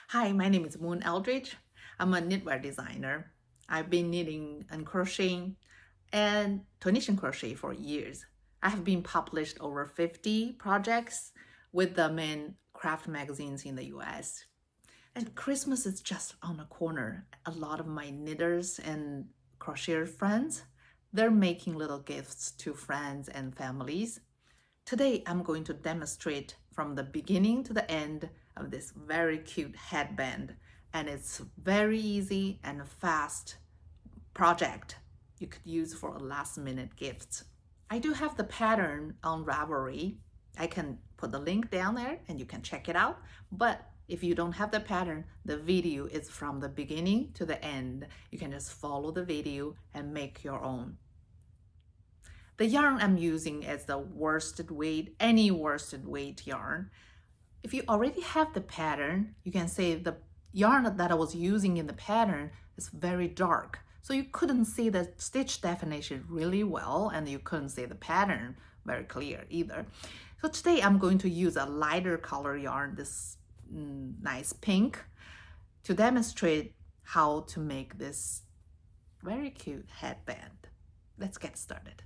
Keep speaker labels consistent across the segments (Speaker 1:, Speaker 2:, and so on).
Speaker 1: Hi, my name is Moon Eldridge. I'm a knitwear designer. I've been knitting and crocheting and Tunisian crochet for years. I have been published over 50 projects with the main craft magazines in the US. And Christmas is just on the corner. A lot of my knitters and crocheter friends, they're making little gifts to friends and families. Today, I'm going to demonstrate from the beginning to the end of this very cute headband. And it's very easy and fast project you could use for a last minute gift. I do have the pattern on Ravelry. I can put the link down there and you can check it out. But if you don't have the pattern, the video is from the beginning to the end. You can just follow the video and make your own. The yarn I'm using is the worsted weight, any worsted weight yarn. If you already have the pattern, you can say the yarn that I was using in the pattern is very dark. So you couldn't see the stitch definition really well, and you couldn't see the pattern very clear either. So today I'm going to use a lighter color yarn, this nice pink, to demonstrate how to make this very cute headband. Let's get started.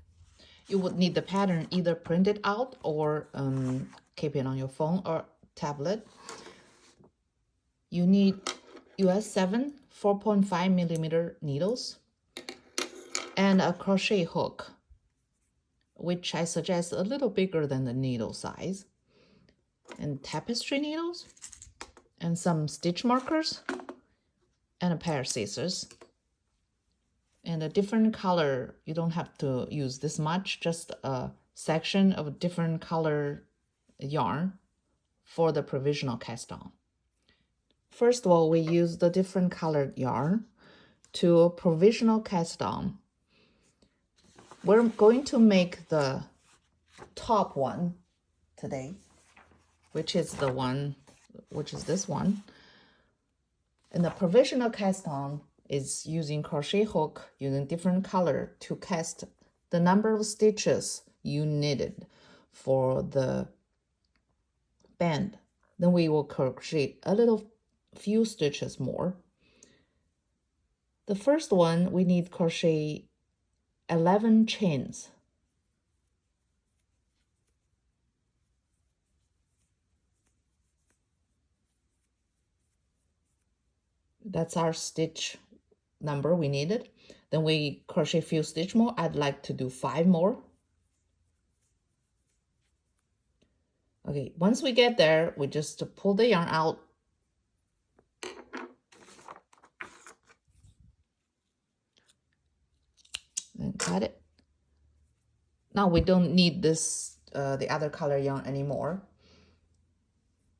Speaker 1: You would need the pattern either printed out or keep it on your phone or tablet. You need US 7 4.5 millimeter needles and a crochet hook, which I suggest a little bigger than the needle size, and tapestry needles and some stitch markers and a pair of scissors. And a different color, you don't have to use this much, just a section of a different color yarn for the provisional cast on. First of all, we use the different colored yarn to a provisional cast on. We're going to make the top one today, which is this one. And the provisional cast on is using crochet hook, using different color to cast the number of stitches you knitted for the band. Then we will crochet a few stitches more. The first one, we need crochet 11 chains. That's our stitch number we needed. Then we crochet a few stitch more. I'd like to do 5 more. Okay, once we get there, we just pull the yarn out and cut it. Now we don't need this the other color yarn anymore.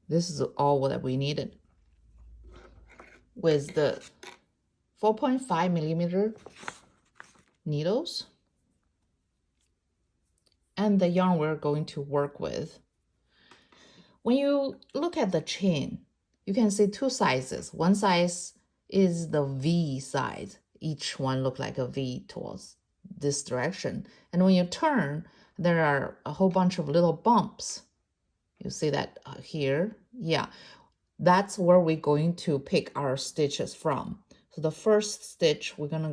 Speaker 1: This is all that we needed. With the 4.5 millimeter needles and the yarn we're going to work with. When you look at the chain, you can see two sizes. One size is the V size. Each one look like a V towards this direction. And when you turn, there are a whole bunch of little bumps. You see that here? Yeah, that's where we're going to pick our stitches from. So the first stitch, we're gonna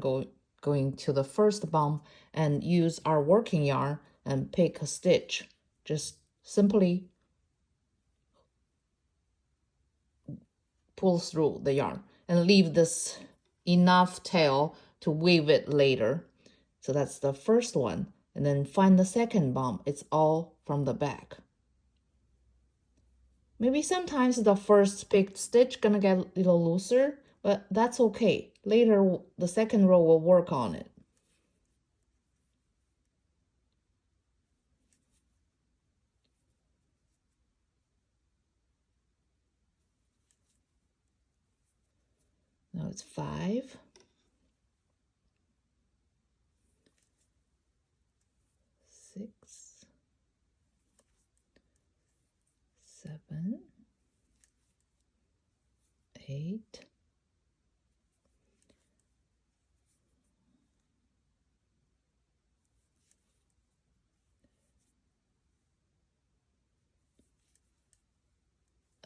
Speaker 1: going to the first bump and use our working yarn and pick a stitch. Just simply pull through the yarn and leave this enough tail to weave it later. So that's the first one. And then find the second bump. It's all from the back. Maybe sometimes the first picked stitch gonna get a little looser, but that's okay. Later, the second row will work on it. Now it's 5, 6, 7, 8,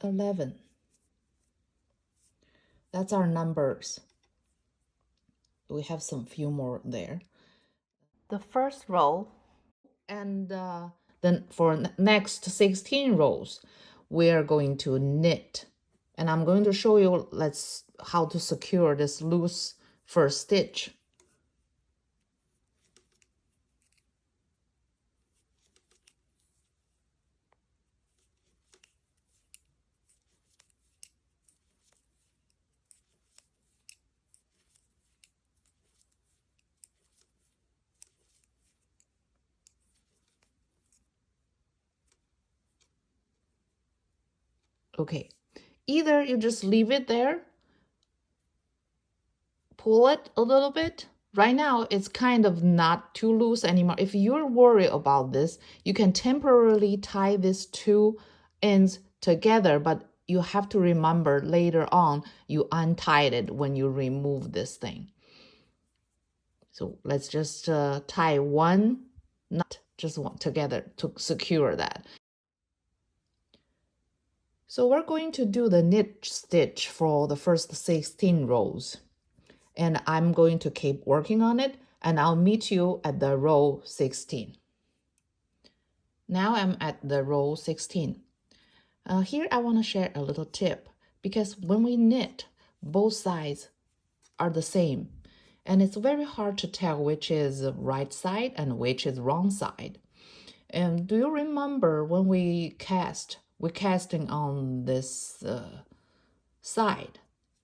Speaker 1: 11. That's our numbers. We have some few more there. The first row, and then for next 16 rows, we are going to knit. And I'm going to show you how to secure this loose first stitch. Okay, either you just leave it there, pull it a little bit. Right now, it's kind of not too loose anymore. If you're worried about this, you can temporarily tie these two ends together, but you have to remember later on, you untied it when you remove this thing. So let's just tie one knot, just one together to secure that. So we're going to do the knit stitch for the first 16 rows. And I'm going to keep working on it, and I'll meet you at the row 16. Now I'm at the row 16. Here I want to share a little tip, because when we knit, both sides are the same, and it's very hard to tell which is right side and which is wrong side. And do you remember when we're casting on this side?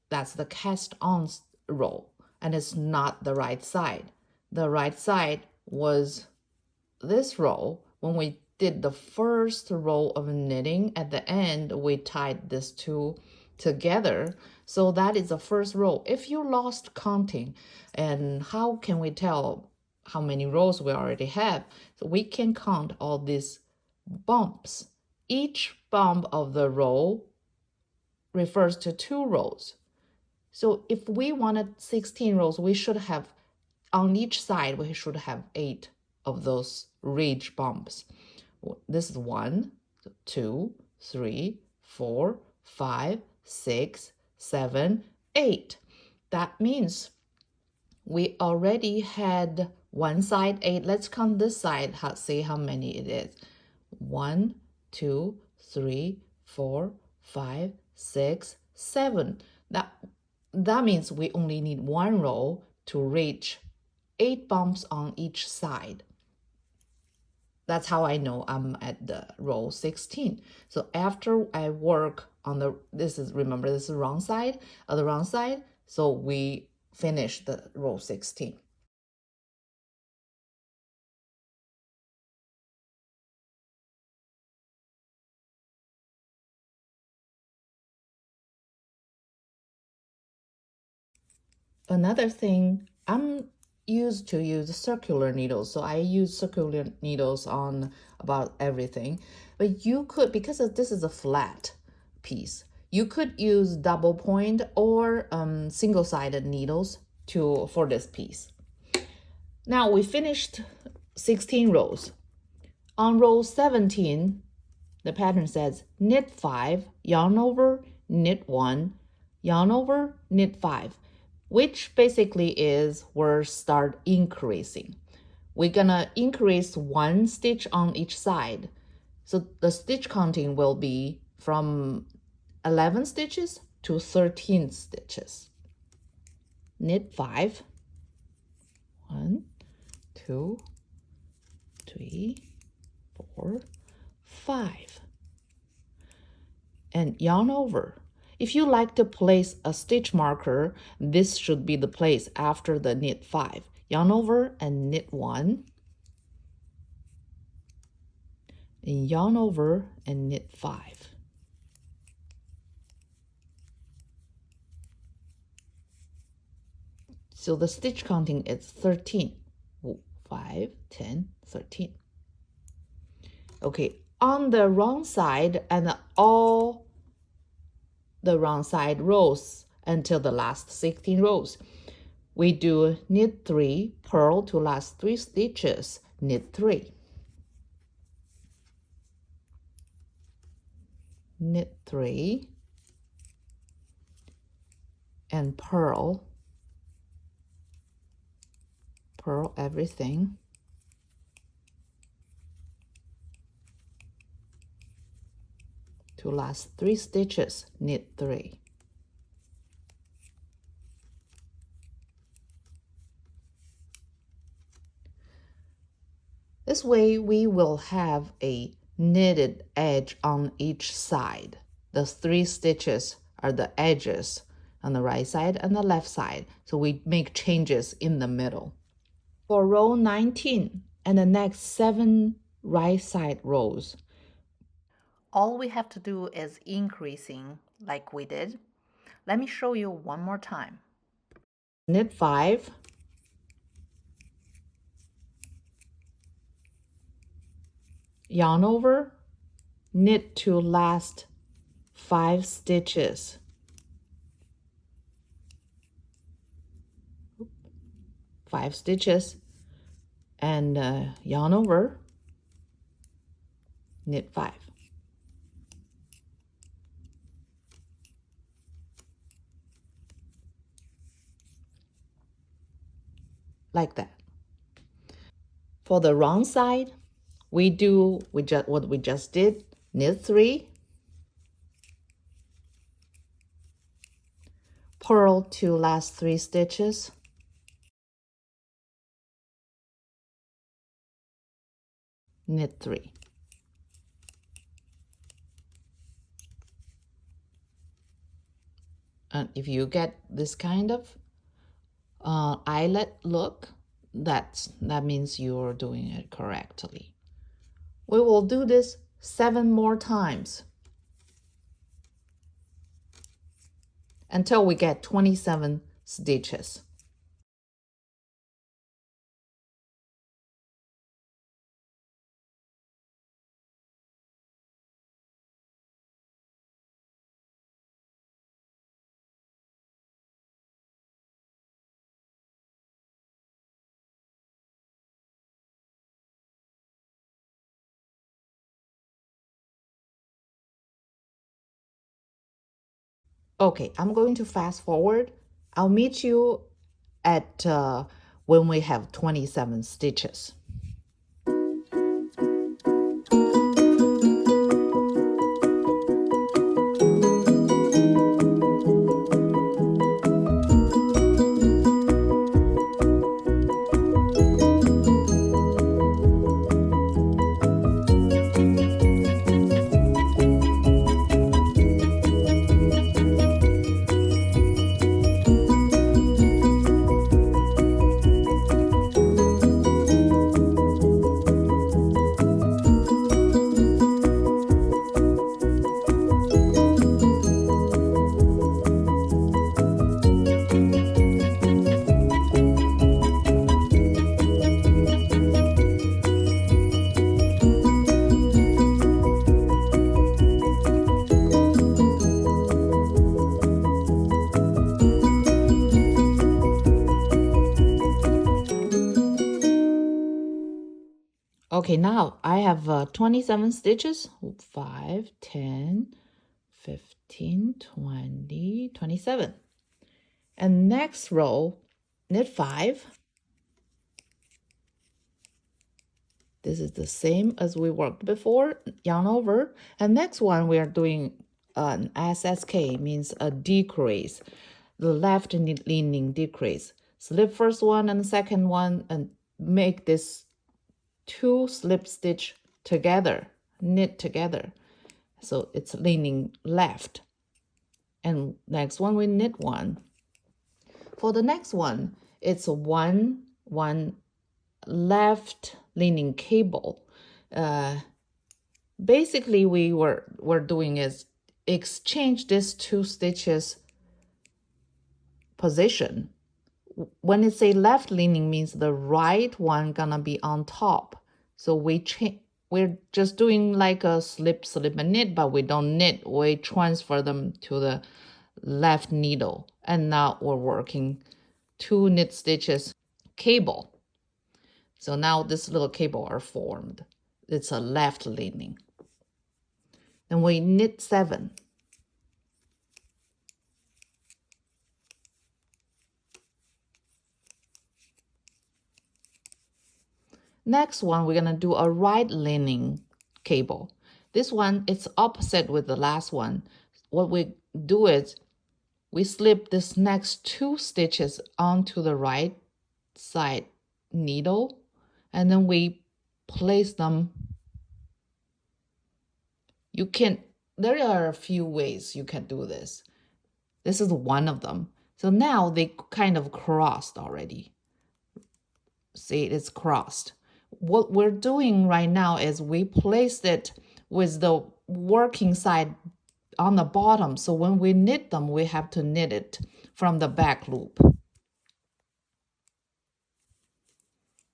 Speaker 1: That's the cast on row, and it's not the right side. The right side was this row. When we did the first row of knitting, at the end we tied these two together, so that is the first row. If you lost counting, and how can we tell how many rows we already have? So we can count all these bumps. Each bump of the row refers to 2 rows. So if we wanted 16 rows, we should have, on each side, we should have 8 of those ridge bumps. This is 1, 2, 3, 4, 5, 6, 7, 8. That means we already had one side 8. Let's count this side, see how many it is. 1, 2, 3, 4, 5, 6, 7. That means we only need 1 row to reach 8 bumps on each side. That's how I know I'm at the row 16. So after I work on remember this is wrong side, the wrong side, so we finish the row 16. Another thing, I'm used to use circular needles, so I use circular needles on about everything. But you could, because this is a flat piece, you could use double point or single-sided needles for this piece. Now we finished 16 rows. On row 17, the pattern says knit 5, yarn over, knit 1, yarn over, knit 5, which basically is we're start increasing. We're gonna increase 1 stitch on each side. So the stitch counting will be from 11 stitches to 13 stitches. Knit 5, 1, 2, 3, 4, 5. And yarn over. If you like to place a stitch marker, this should be the place after the knit 5. Yarn over and knit 1. And yarn over and knit 5. So the stitch counting is 13. 5, 10, 13. Okay, on the wrong side and all the wrong side rows until the last 16 rows, we do knit 3, purl to last 3 stitches, knit 3. Knit 3, and purl everything. To last 3 stitches, knit 3. This way we will have a knitted edge on each side. The 3 stitches are the edges on the right side and the left side, so we make changes in the middle. For row 19 and the next 7 right side rows, all we have to do is increasing like we did. Let me show you one more time. Knit 5, yarn over, knit to last 5 stitches. 5 stitches, and yarn over, knit 5. Like that. For the wrong side, we do what we just did, knit 3, purl to last 3 stitches, knit 3. And if you get this kind of eyelet look, that means you're doing it correctly. We will do this 7 more times until we get 27 stitches. Okay, I'm going to fast forward. I'll meet you at when we have 27 stitches. Okay, now I have 27 stitches, 5, 10, 15, 20, 27. And next row, knit 5. This is the same as we worked before, yarn over. And next one we are doing an SSK, means a decrease, the left leaning decrease. Slip first one and the second one and make this 2 slip stitch together, knit together, so it's leaning left. And next one we knit 1. For the next one, it's a 1 left leaning cable. Basically we're doing is exchange this 2 stitches position. When it say left leaning, means the right one gonna be on top. So we're just doing like a slip and knit, but we don't knit. We transfer them to the left needle. And now we're working 2 knit stitches cable. So now this little cable are formed. It's a left leaning. Then we knit 7. Next one, we're gonna do a right leaning cable. This one, it's opposite with the last one. What we do is we slip this next 2 stitches onto the right side needle, and then we place them. There are a few ways you can do this. This is one of them. So now they kind of crossed already. See, it's crossed. What we're doing right now is we placed it with the working side on the bottom. So when we knit them, we have to knit it from the back loop.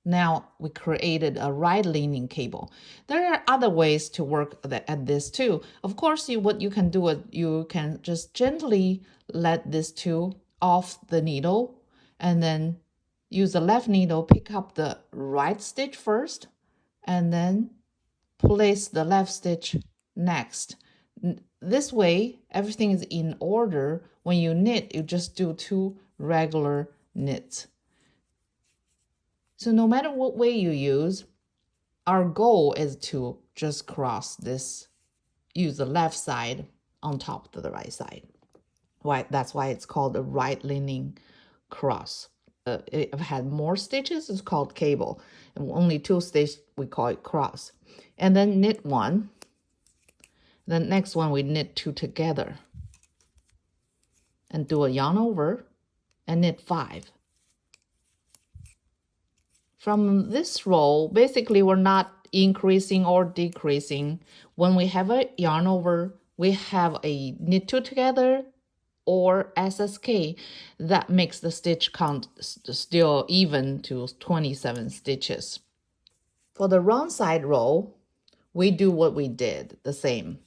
Speaker 1: Now we created a right leaning cable. There are other ways to work at this too. Of course, what you can do is you can just gently let this two off the needle and then use the left needle, pick up the right stitch first, and then place the left stitch next. This way, everything is in order. When you knit, you just do 2 regular knits. So no matter what way you use, our goal is to just cross this, use the left side on top of the right side. That's why it's called a right leaning cross. If it had more stitches, it's called cable. And only 2 stitches, we call it cross. And then knit 1. The next one, we knit 2 together. And do a yarn over and knit 5. From this row, basically we're not increasing or decreasing. When we have a yarn over, we have a knit 2 together or SSK. That makes the stitch count still even to 27 stitches. For the wrong side row, we do what we did, the same.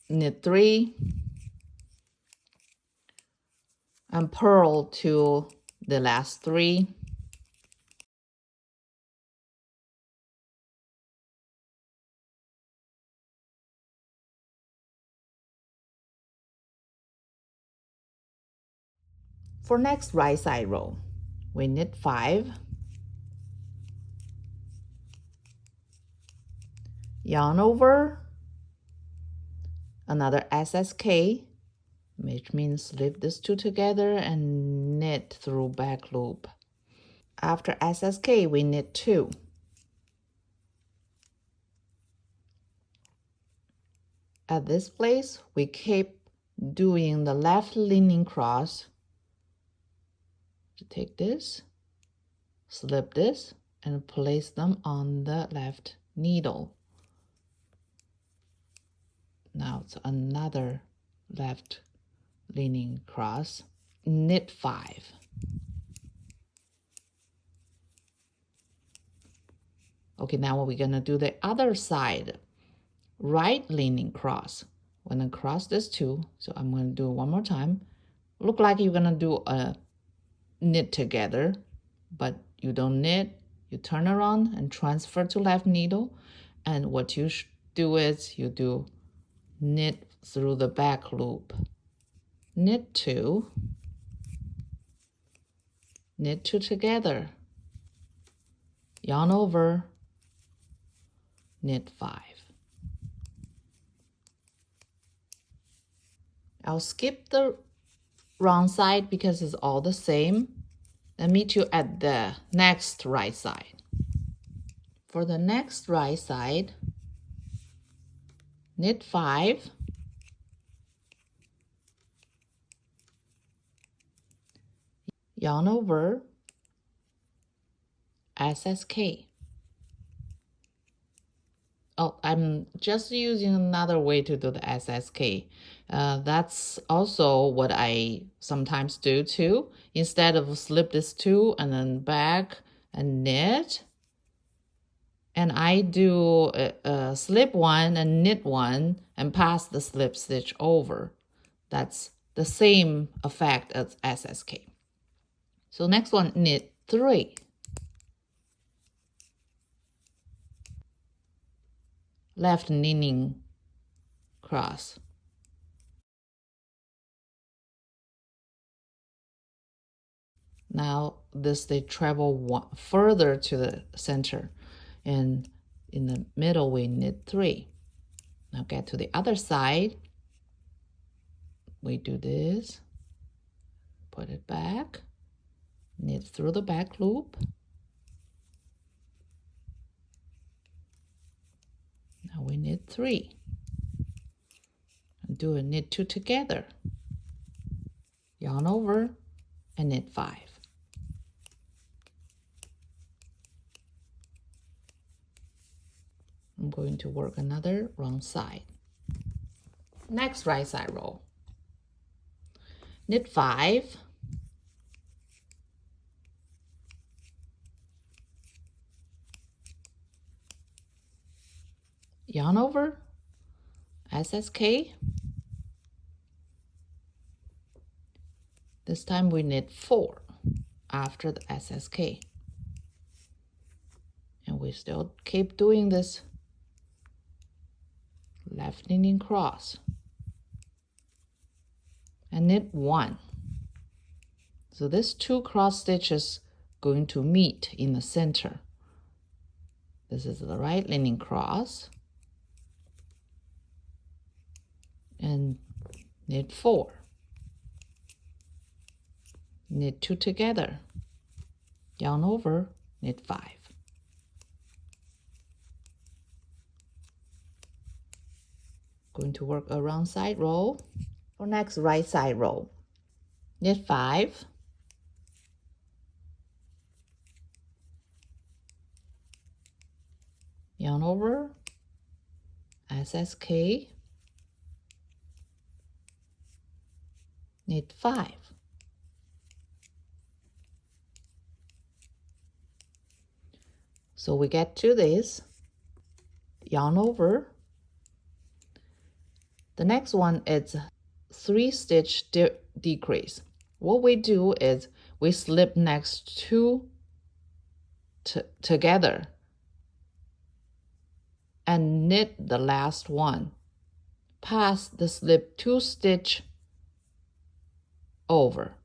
Speaker 1: Knit 3 and purl to the last 3. For next right side row, we knit 5, yarn over, another SSK, which means slip these 2 together and knit through back loop. After SSK, we knit 2. At this place, we keep doing the left leaning cross. Take this, slip this, and place them on the left needle. Now it's another left leaning cross. Knit 5. Okay, now we're gonna do the other side. Right leaning cross. I'm gonna cross this 2, so I'm gonna do it one more time. Look like you're gonna do a knit together, but you don't knit. You turn around and transfer to left needle, and what you do is you do knit through the back loop. Knit 2, knit 2 together, yarn over, knit 5. I'll skip the wrong side because it's all the same. I'll meet you at the next right side. For the next right side, knit 5, yarn over, SSK. Oh, I'm just using another way to do the SSK. That's also what I sometimes do too. Instead of slip this 2 and then back and knit, and I do slip 1 and knit 1 and pass the slip stitch over. That's the same effect as SSK. So next one, knit 3. Left leaning cross. Now this they travel further to the center, and in the middle we knit 3. Now get to the other side. We do this, put it back, knit through the back loop. Now we knit 3. And do a knit 2 together. Yarn over and knit 5. I'm going to work another wrong side. Next right side row. Knit 5. Yarn over, SSK. This time we knit 4 after the SSK. And we still keep doing this left knitting cross. And knit 1. So this 2 cross stitches going to meet in the center. This is the right knitting cross. And knit 4. Knit 2 together. Yarn over, knit 5. Going to work a round side row. For next right side row, knit 5. Yarn over, SSK, knit 5. So we get to this, yarn over. The next one is 3 stitch decrease. What we do is we slip next 2 together and knit the last one past the slip 2 stitch over.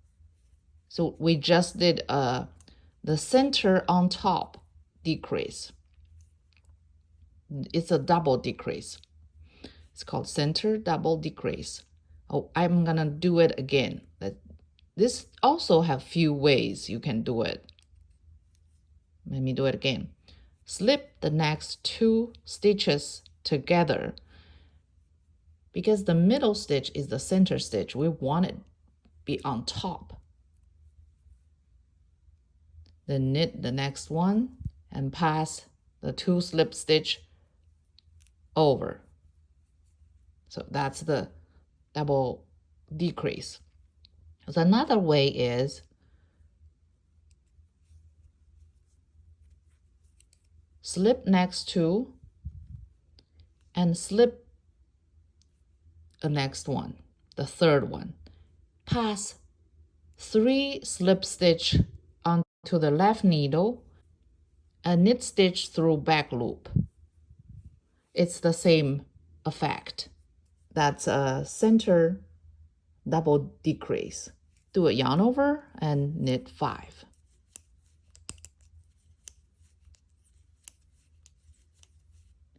Speaker 1: So we just did the center on top decrease. It's a double decrease. It's called center double decrease. Oh, I'm gonna do it again. This also have few ways you can do it. Let me do it again. Slip the next 2 stitches together. Because the middle stitch is the center stitch, we want it be on top. Then knit the next one and pass the 2 slip stitch over. So that's the double decrease. So another way is slip next 2 and slip the next one, the third one. Pass 3 slip stitch onto the left needle and knit stitch through back loop. It's the same effect. That's a center double decrease. Do a yarn over and knit 5.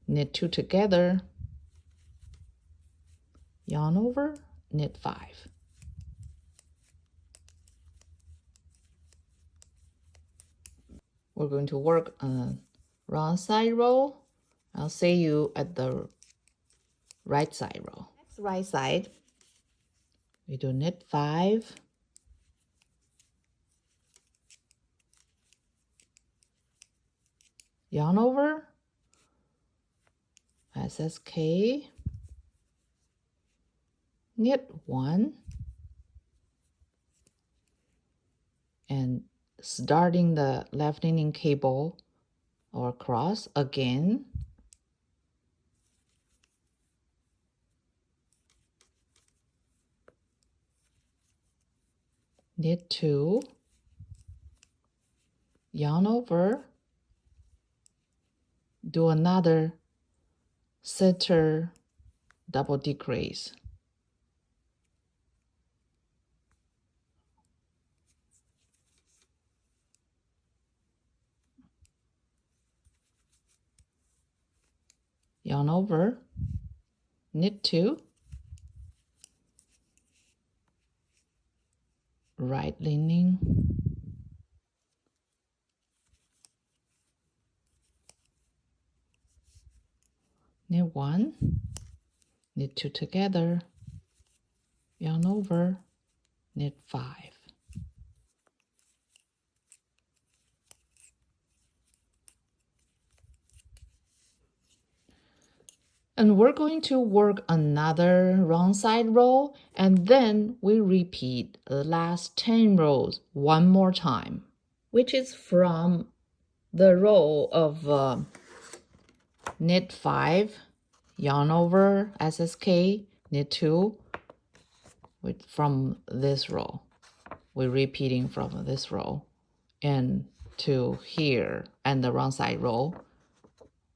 Speaker 1: Knit 2 together, yarn over, knit 5. We're going to work on wrong side row. I'll see you at the right side row. Next right side, we do knit 5. Yarn over, SSK, knit 1, and starting the left knitting cable or cross again. Knit 2, yarn over, do another center double decrease. yarn over, knit 2, right leaning, knit 1, knit 2 together, yarn over, knit 5. And we're going to work another wrong side row, and then we repeat the last 10 rows one more time, which is from the row of knit 5, yarn over, SSK, knit 2, from this row. We're repeating from this row and to here and the wrong side row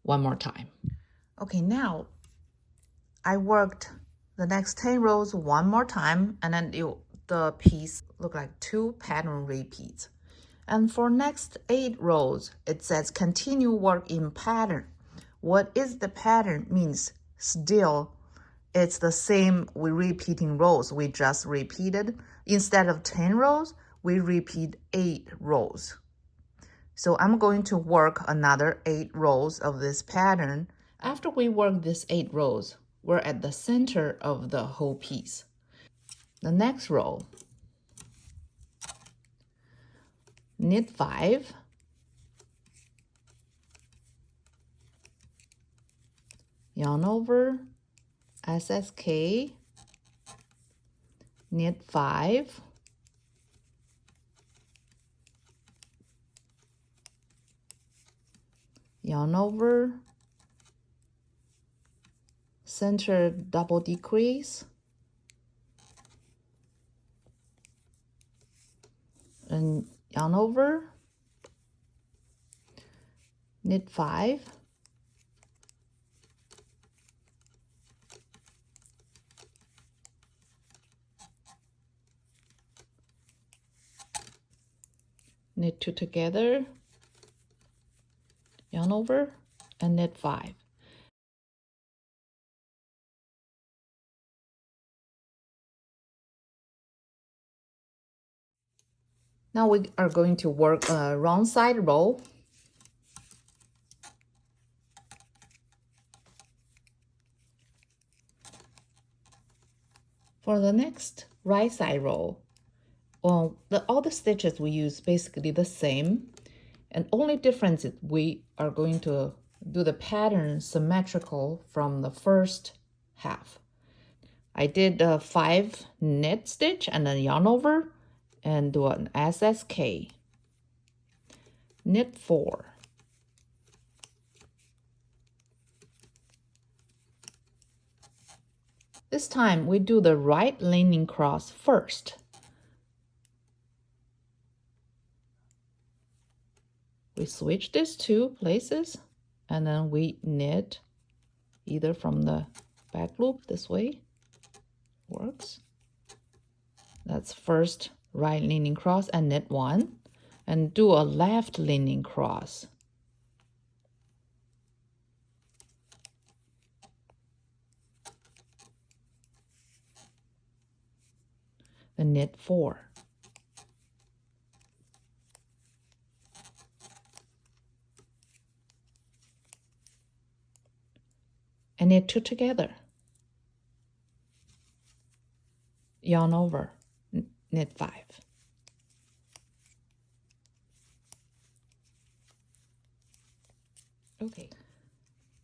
Speaker 1: one more time. Okay, now I worked the next 10 rows one more time, and then the piece look like 2 pattern repeats. And for next 8 rows, it says continue work in pattern. What is the pattern means still it's the same, we're repeating rows we just repeated. Instead of 10 rows, we repeat 8 rows. So I'm going to work another 8 rows of this pattern. After we work these 8 rows, we're at the center of the whole piece. The next row, knit 5, yarn over, SSK, knit 5, yarn over, center double decrease, and yarn over, knit 5, knit 2 together, yarn over, and knit 5. Now we are going to work a wrong side row. For the next right side row, all the stitches we use basically the same, and only difference is we are going to do the pattern symmetrical from the first half. I did 5 knit stitch and then yarn over and do an SSK, knit 4, this time we do the right leaning cross first. We switch these 2 places and then we knit either from the back loop this way, works. That's first right leaning cross and knit 1, and do a left leaning cross. Then knit 4. And knit 2 together. Yarn over, knit 5. Okay,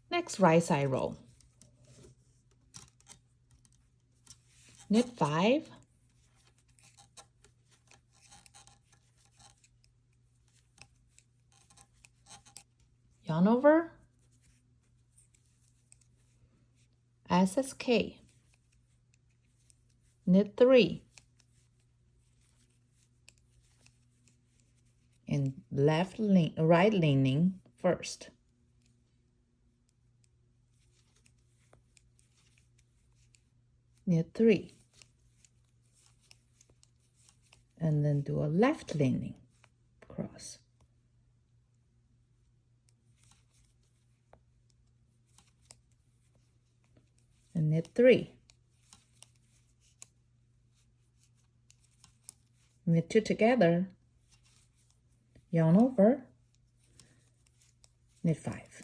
Speaker 1: next right side row. Knit 5, yarn over, SSK, knit 3, and right leaning first. Knit 3, and then do a left leaning cross. and knit 3. Knit 2 together, yarn over, knit 5.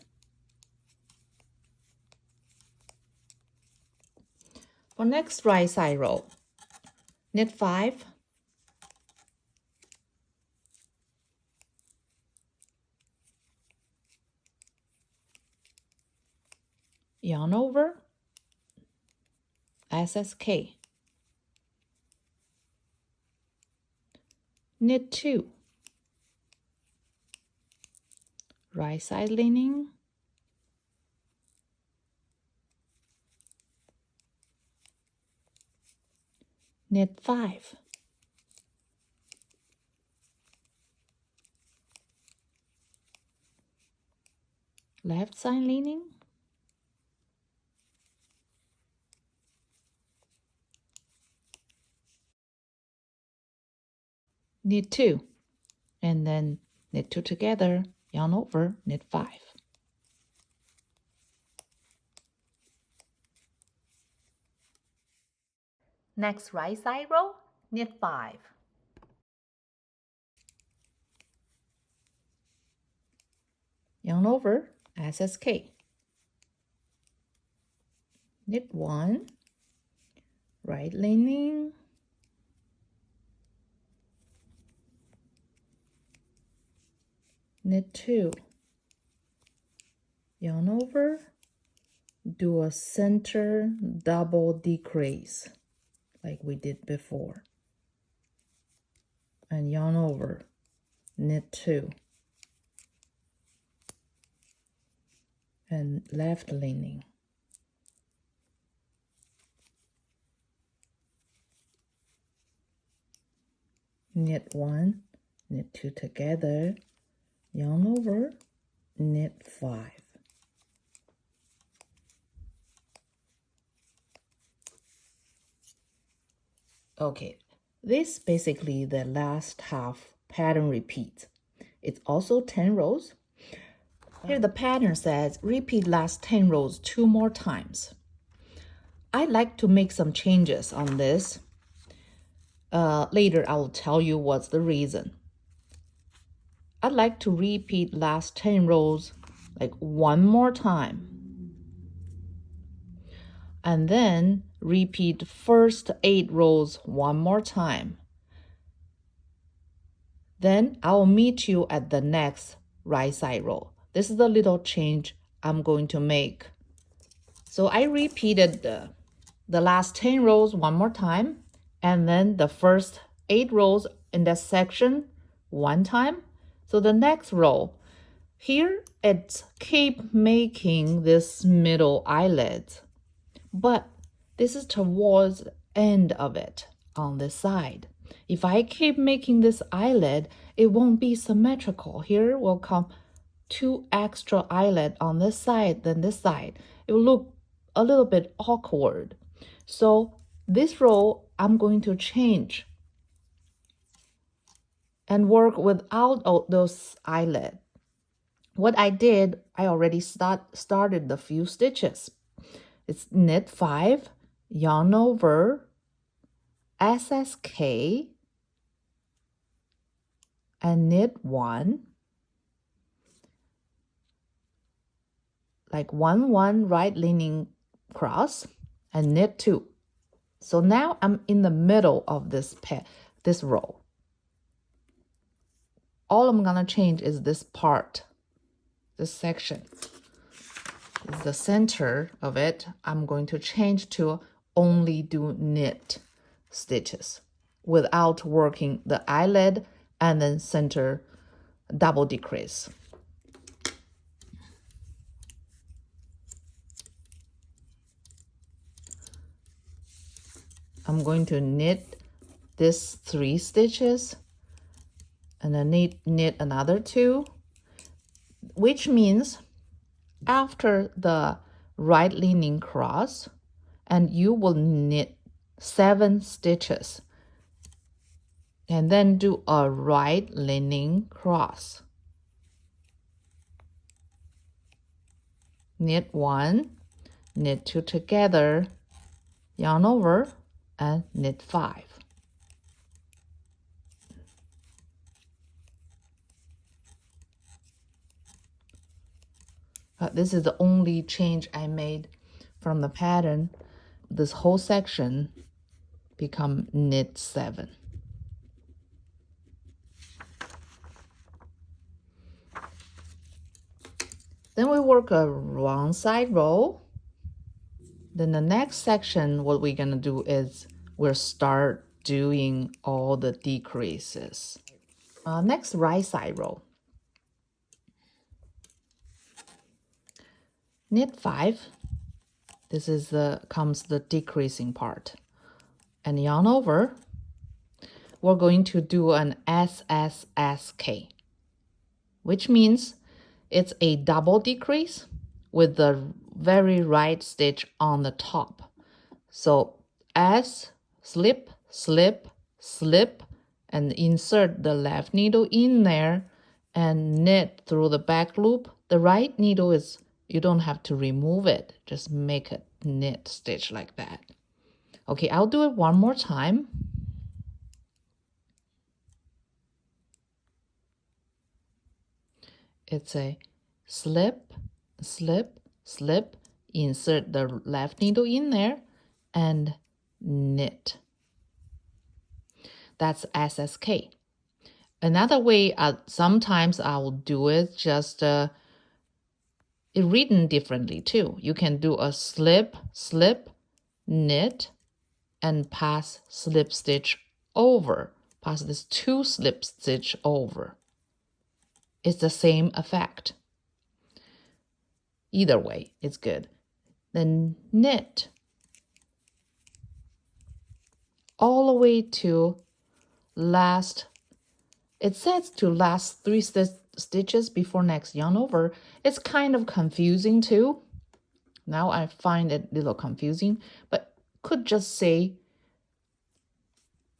Speaker 1: For next right side row, knit 5, yarn over, SSK, knit 2, right side lining, knit 5, left side lining, knit 2, and then knit 2 together, yarn over, knit 5. Next right side row, knit 5. Yarn over, SSK. Knit 1, right lining, knit 2, yarn over, do a center double decrease like we did before, and yarn over, knit 2, and left lining, knit 1, knit 2 together, yarn over, knit 5. Okay, this basically the last half pattern repeat. It's also 10 rows. Here the pattern says repeat last 10 rows 2 more times. I like to make some changes on this. Later I will tell you what's the reason. I'd like to repeat last 10 rows like 1 more time. And then repeat first 8 rows 1 more time. Then I will meet you at the next right side row. This is the little change I'm going to make. So I repeated the last 10 rows 1 more time, and then the first 8 rows in that section 1 time. So the next row, here it's keep making this middle eyelet, but this is towards the end of it on this side. If I keep making this eyelet, it won't be symmetrical. Here will come 2 extra eyelet on this side than this side. It will look a little bit awkward. So this row, I'm going to change and work without those eyelet. What I did, I already started the few stitches. It's knit 5, yarn over, SSK, and knit 1, like 1 right leaning cross, and knit 2. So now I'm in the middle of this row. All I'm gonna change is this part, this section. Is the center of it. I'm going to change to only do knit stitches without working the eyelet and then center double decrease. I'm going to knit this 3 stitches and then knit another 2, which means after the right leaning cross, and you will knit 7 stitches and then do a right leaning cross, knit 1, knit 2 together, yarn over, and knit 5. This is the only change I made from the pattern. This whole section become knit 7. Then we work a wrong side row. Then the next section, what we're gonna do is we'll start doing all the decreases. Next right side row. Knit 5. This is comes the decreasing part. And yarn over. We're going to do an SSSK, which means it's a double decrease with the very right stitch on the top. So S, slip, slip, slip, and insert the left needle in there and knit through the back loop. The right needle is, you don't have to remove it, just make a knit stitch like that. Okay, I'll do it one more time. It's a slip, slip, slip, insert the left needle in there and knit. That's SSK. Another way, sometimes I will do it just it written differently too. You can do a slip, slip, knit, and pass slip stitch over. Pass this 2 slip stitch over. It's the same effect. Either way, it's good. Then knit all the way to last. It says to last 3 stitches before next yarn over. It's kind of confusing too. Now I find it a little confusing, but could just say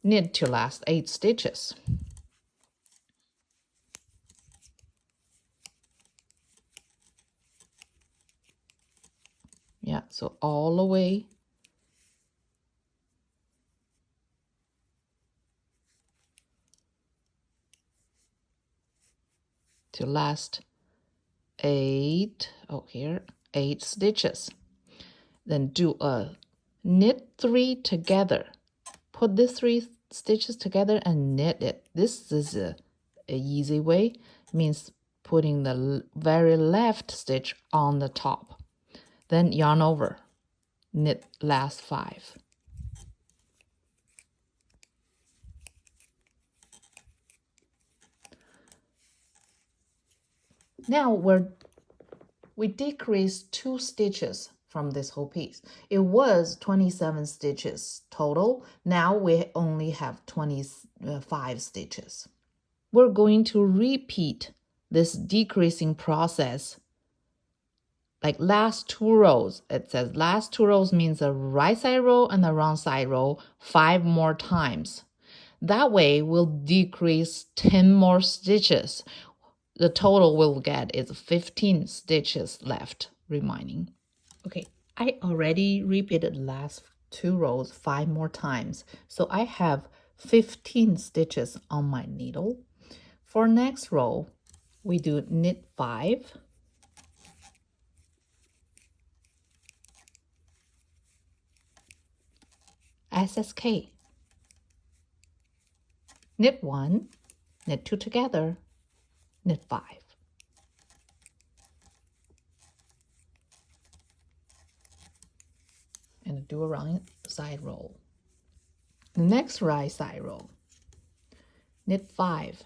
Speaker 1: knit to last 8 stitches. Yeah, so all the way to last 8, here, 8 stitches. Then do a knit 3 together. Put these 3 stitches together and knit it. This is a easy way. It means putting the very left stitch on the top. Then yarn over, knit last 5. Now we decreased 2 stitches from this whole piece. It was 27 stitches total. Now we only have 25 stitches. We're going to repeat this decreasing process. Like last 2 rows, it says last 2 rows means the right side row and the wrong side row 5 more times. That way we'll decrease 10 more stitches. The total we'll get is 15 stitches left remaining. Okay, I already repeated last 2 rows 5 more times. So I have 15 stitches on my needle. For next row, we do knit 5. SSK. Knit 1, knit 2 together, knit 5. And do a right side row. The next right side row, knit 5.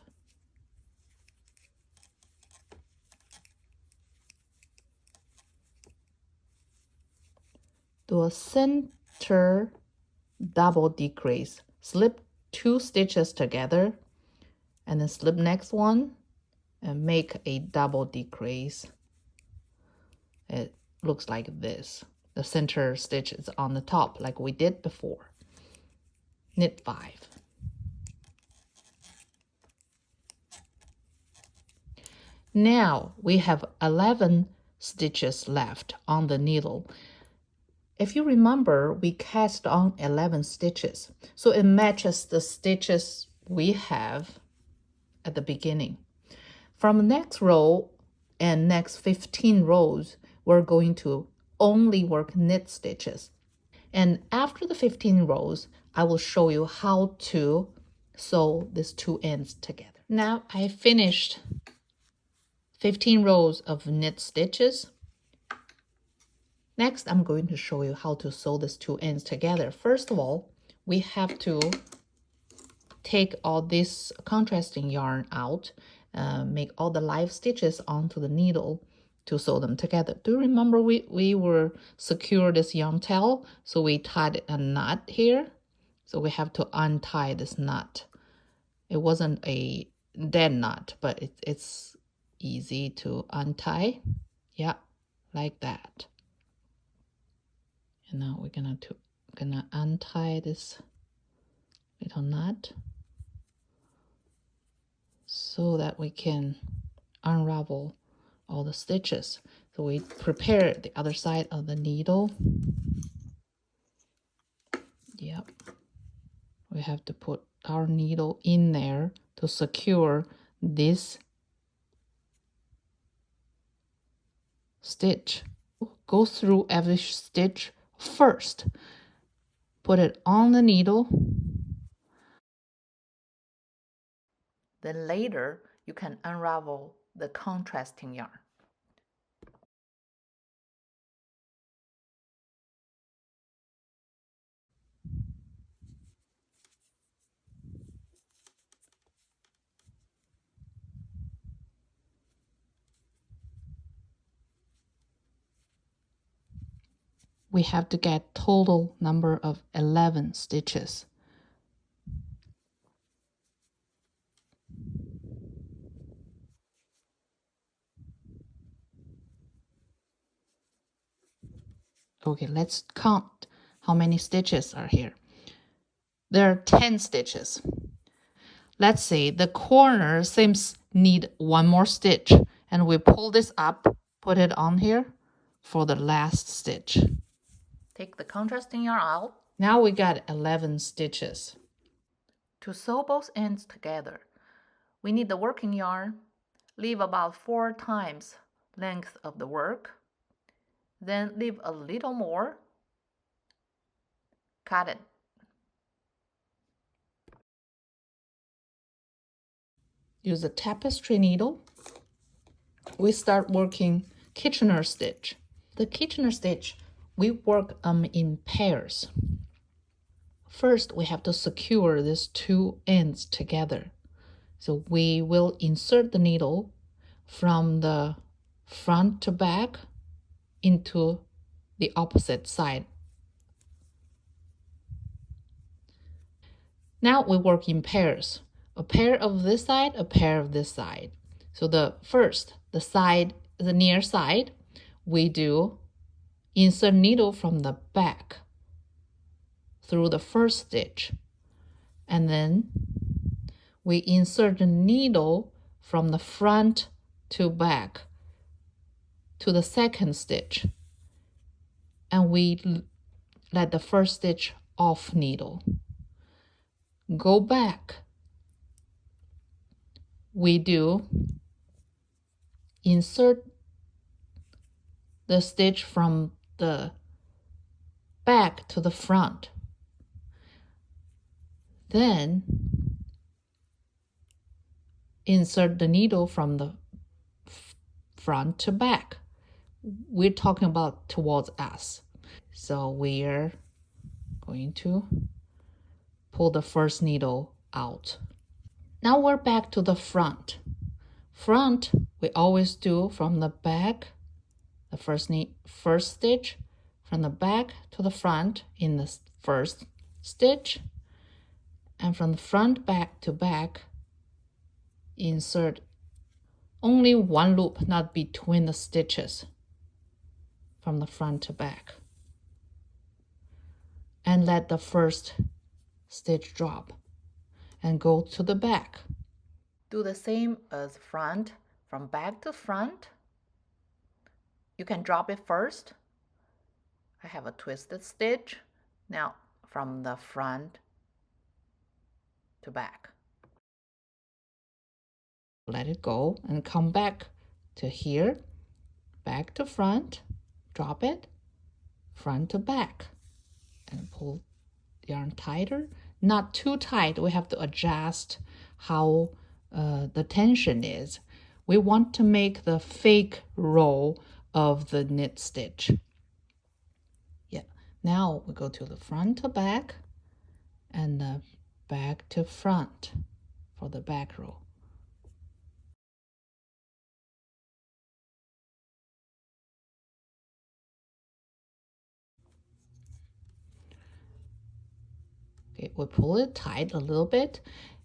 Speaker 1: Do a center double decrease, slip 2 stitches together, and then slip next one and make a double decrease. It looks like this. The center stitch is on the top like we did before. Knit 5. Now we have 11 stitches left on the needle. If you remember, we cast on 11 stitches, so it matches the stitches we have at the beginning. From the next row and next 15 rows, we're going to only work knit stitches. And after the 15 rows, I will show you how to sew these two ends together. Now I finished 15 rows of knit stitches. Next, I'm going to show you how to sew these two ends together. First of all, we have to take all this contrasting yarn out, make all the live stitches onto the needle to sew them together. Do you remember we were secure this yarn tail, so we tied a knot here. So we have to untie this knot. It wasn't a dead knot, but it's easy to untie. Yeah, like that. And now we're gonna untie this little knot so that we can unravel all the stitches. So we prepare the other side of the needle. Yep. We have to put our needle in there to secure this stitch. Go through every stitch first. Put it on the needle. Then later, you can unravel the contrasting yarn. We have to get total number of 11 stitches. Okay, let's count how many stitches are here. There are 10 stitches. Let's say the corner seems need one more stitch, and we pull this up, put it on here for the last stitch. Take the contrasting yarn out. Now we got 11 stitches. To sew both ends together, we need the working yarn, leave about 4 times length of the work, then leave a little more, cut it. Use a tapestry needle. We start working Kitchener stitch. The Kitchener stitch, we work in pairs. First, we have to secure these two ends together. So we will insert the needle from the front to back into the opposite side. Now we work in pairs. A pair of this side, a pair of this side. So the near side, we do insert needle from the back through the first stitch. And then we insert the needle from the front to back to the second stitch. And we let the first stitch off needle. Go back. We do insert the stitch from the back to the front. Then insert the needle from the front to back. We're talking about towards us. So we're going to pull the first needle out. Now we're back to the front. Front, we always do from the back, the first stitch, from the back to the front in the first stitch, and from the front back to back, insert only one loop, not between the stitches, from the front to back, and let the first stitch drop and go to the back. Do the same as front, from back to front. You can drop it first I have a twisted stitch. Now from the front to back. Let it go and come back to here, back to front, drop it, front to back, and pull yarn tighter. Not too tight. We have to adjust how the tension is. We want to make the fake roll of the knit stitch. Yeah. Now we go to the front to back and the back to front for the back row. Okay, we pull it tight a little bit.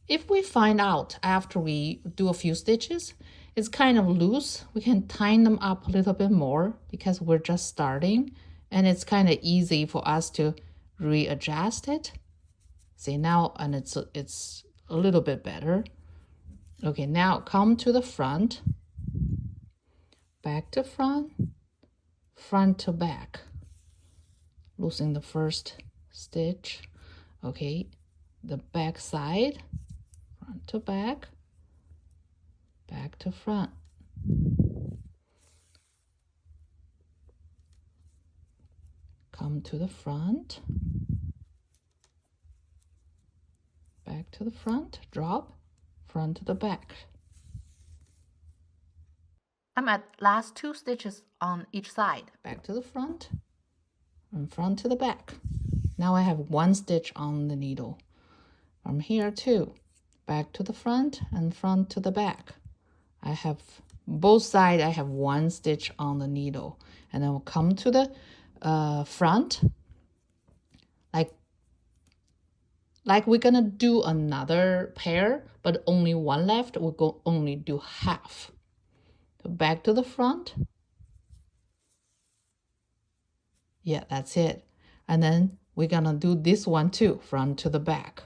Speaker 1: If we find out after we do a few stitches, it's kind of loose, we can tighten them up a little bit more because we're just starting and it's kind of easy for us to readjust it. See now, and it's a little bit better. Okay, now come to the front, back to front, front to back. Loosen the first stitch. Okay, the back side, front to back, back to front. Come to the front, back to the front, drop, front to the back. I'm at last 2 stitches on each side. Back to the front and front to the back. Now I have 1 stitch on the needle. From here too, back to the front and front to the back. I have both sides, I have 1 stitch on the needle. And then we'll come to the front, like we're gonna do another pair, but only 1 left. We'll go only do half. So back to the front. Yeah, that's it. And then we're gonna do this one too, front to the back.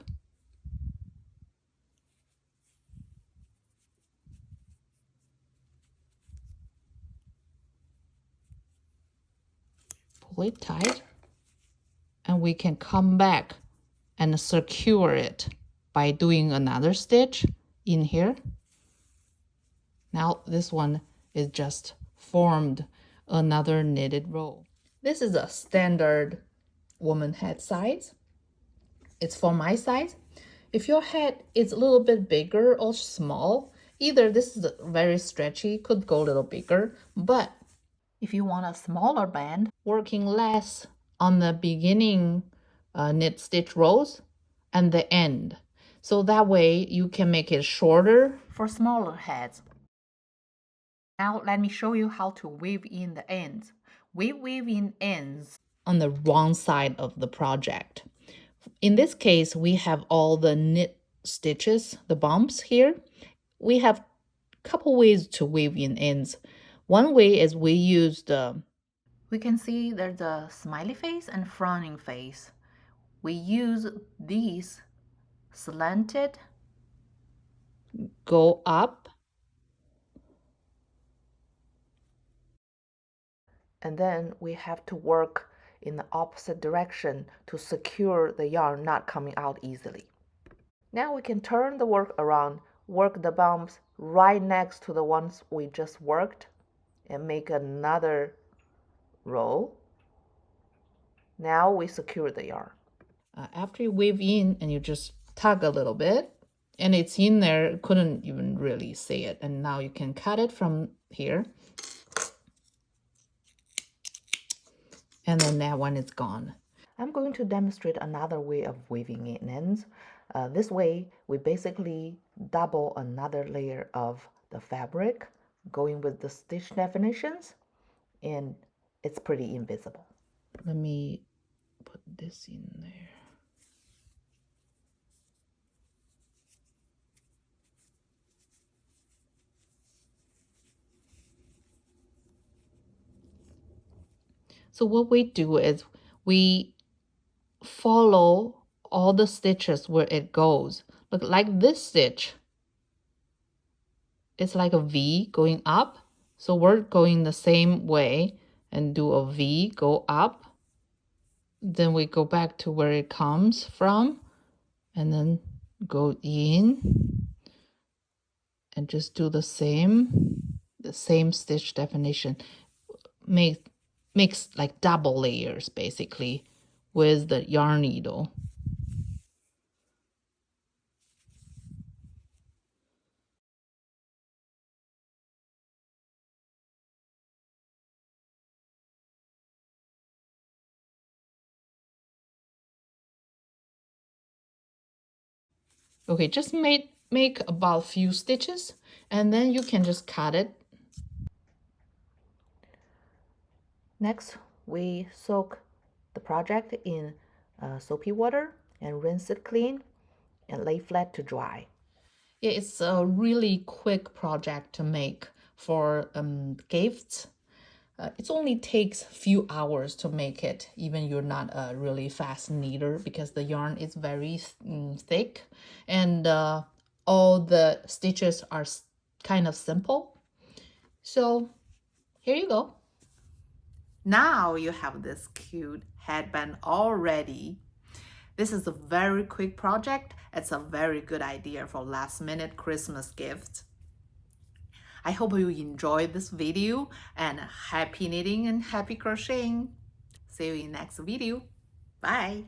Speaker 1: Pull it tight, and we can come back and secure it by doing another stitch in here. Now this one is just formed another knitted row. This is a standard woman head size. It's for my size. If your head is a little bit bigger or small, either this is very stretchy, could go a little bigger, but if you want a smaller band, working less on the beginning knit stitch rows and the end. So that way you can make it shorter for smaller heads. Now let me show you how to weave in the ends. We weave in ends on the wrong side of the project. In this case, we have all the knit stitches, the bumps here. We have a couple ways to weave in ends. One way is we use we can see there's a smiley face and frowning face. We use these slanted, go up, and then we have to work in the opposite direction to secure the yarn not coming out easily. Now we can turn the work around, work the bumps right next to the ones we just worked, and make another row. Now we secure the yarn. After you weave in and you just tug a little bit, and it's in there, couldn't even really see it. And now you can cut it from here. And then that one is gone. I'm going to demonstrate another way of weaving in ends. This way, we basically double another layer of the fabric, going with the stitch definitions, and it's pretty invisible. Let me put this in there. So what we do is we follow all the stitches where it goes. Look, like this stitch, it's like a V going up. So we're going the same way and do a V, go up,
Speaker 2: then we go back to where it comes from and then go in and just do the same stitch definition. Makes like double layers basically with the yarn needle. Okay, just make about few stitches and then you can just cut it.
Speaker 1: Next, we soak the project in soapy water and rinse it clean and lay flat to dry.
Speaker 2: Yeah, it's a really quick project to make for gifts. It only takes a few hours to make it, even you're not a really fast knitter, because the yarn is very thick and all the stitches are kind of simple. So here you go.
Speaker 1: Now you have this cute headband all ready. This is a very quick project. It's a very good idea for last minute Christmas gift. I hope you enjoyed this video and happy knitting and happy crocheting. See you in next video. Bye.